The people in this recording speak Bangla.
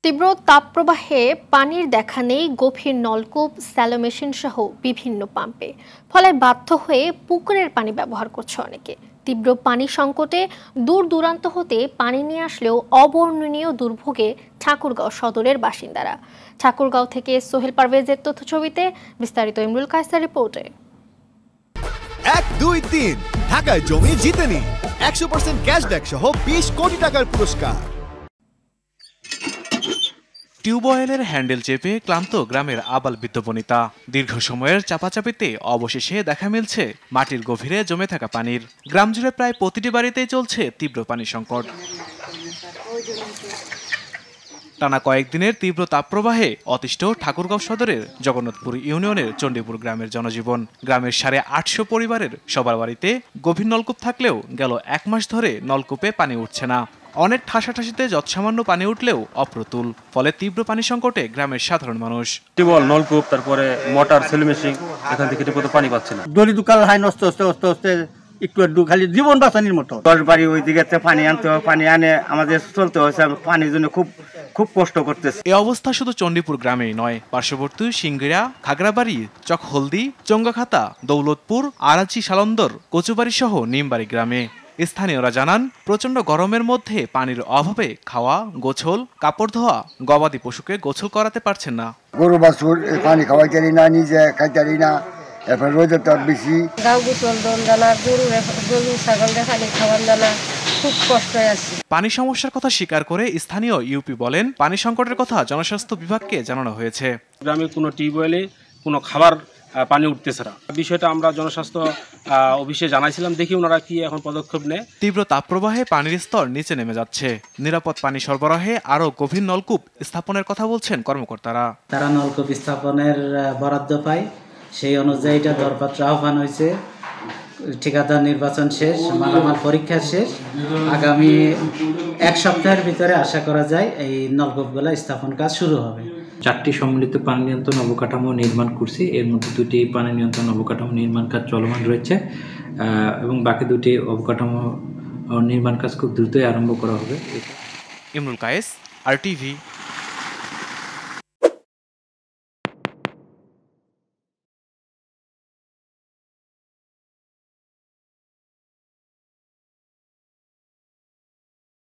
তীব্র তাপপ্রবাহে পানির দেখা নেই গভীর নলকূপ, স্যালো মেশিন সহ বিভিন্ন পাম্পে। ফলে বাধ্য হয়ে পুকুরের পানি ব্যবহার করছে অনেকে। তীব্র পানি সংকটে দূর দূরান্ত হতে পানি নিয়ে আসলেও অবর্ণনীয় দুর্ভোগে ঠাকুরগাঁও সদরের বাসিন্দারা। ঠাকুরগাঁও থেকে সোহেল পারভেজের তথ্য ছবিতে বিস্তারিত ইমরুল কায়সার রিপোর্টে। 1, 2, 3 ঢাকায় জমি জিতে নিন 100% ক্যাশব্যাক সহ 20 কোটি টাকার পুরস্কার। টিউবওয়েলের হ্যান্ডেল চেপে ক্লান্ত গ্রামের আবাল বৃদ্ধ বনিতা। দীর্ঘ সময়ের চাপাচাপিতে অবশেষে দেখা মিলছে মাটির গভীরে জমে থাকা পানির। গ্রাম জুড়ে প্রায় প্রতিটি বাড়িতেই চলছে তীব্র পানি সংকট। টানা কয়েকদিনের তীব্র তাপপ্রবাহে অতিষ্ঠ ঠাকুরগাঁও সদরের জগন্নাথপুর ইউনিয়নের চণ্ডীপুর গ্রামের জনজীবন। গ্রামের 850 পরিবারের সবার বাড়িতে গভীর নলকূপ থাকলেও গেল 1 মাস ধরে নলকূপে পানি উঠছে না। অনেক ঠাসাঠাসিতে যৎসামান্য পানি উঠলেও অপ্রতুল। ফলে তীব্র পানি সংকটে গ্রামের সাধারণ মানুষ। টিউবওয়েল, নলকূপ, তারপরে মোটর, সেলো মেশিন, এখান থেকে ঠিকমতো পানি পাচ্ছে না। দড়ি দুকাল হাই নষ্ট হচ্ছে একটু খালি জীবন বাঁচানির মতো। 10 বাড়ি ওই দিকে পানি আনতে হবে, পানি আনে আমাদের চলতে হয়েছে। পানির জন্য খুব কষ্ট করতেছে। এই অবস্থা শুধু চণ্ডীপুর গ্রামেই নয়, পার্শ্ববর্তী সিংড়া, খাগড়াবাড়ি, চকহলদি, চঙ্গাখাতা, দৌলতপুর, আরাচি, সালন্দর, কচুবাড়ি সহ নিমবাড়ি গ্রামে। স্থানীয়রা জানান, প্রচন্ড গরমের মধ্যে পানির অভাবে খাওয়া, গোছল, কাপড় ধোয়া, গবাদি পশুকে গোছল করাতে পারছেন না। গরু বাছুর পানি খাওয়াইতে না, নিজে খাইতে না, এখন রোদের তাপ বেশি। গাও গোসল দন জানা, গরু ছাগল দেখালে খাওয়ান জানা, খুব কষ্ট আছে। পানি সমস্যার কথা স্বীকার করে স্থানীয় ইউপি বলেন, পানি সংকটের কথা জনস্বাস্থ্য বিভাগকে জানানো হয়েছে। গ্রামে কোনো টিউবওয়েলে কোনো খাবার পানি উঠতেছে না। বিষয়টা আমরা জনস্বাস্থ্য অফিসে জানাইছিলাম, দেখি ওনারা কি এখন পদক্ষেপ নেয়। তীব্র তাপপ্রবাহে পানির স্তর নিচে নেমে যাচ্ছে। নিরাপদ পানি সরবরাহে আরও গভীর নলকূপ স্থাপনের কথা বলছেন কর্মকর্তারা। তারা নলকূপ স্থাপনের বরাদ্দ পায়, সেই অনুযায়ী এটা দরপত্র আহ্বান হয়েছে। ঠিকাদার নির্বাচন শেষ, মালামাল পরীক্ষা শেষ। আগামী 1 সপ্তাহের ভিতরে আশা করা যায় এই নলকূপগুলো স্থাপন কাজ শুরু হবে। 4টি সম্মিলিত পানি নিয়ন্ত্রণ অবকাঠামো নির্মাণ করছি। এর মধ্যে 2টি পানি নিয়ন্ত্রণ অবকাঠামো নির্মাণ কাজ চলমান রয়েছে এবং বাকি 2টি অবকাঠামো নির্মাণ কাজ খুব দ্রুতই আরম্ভ করা হবে। ইমরুল কায়েস, RTV।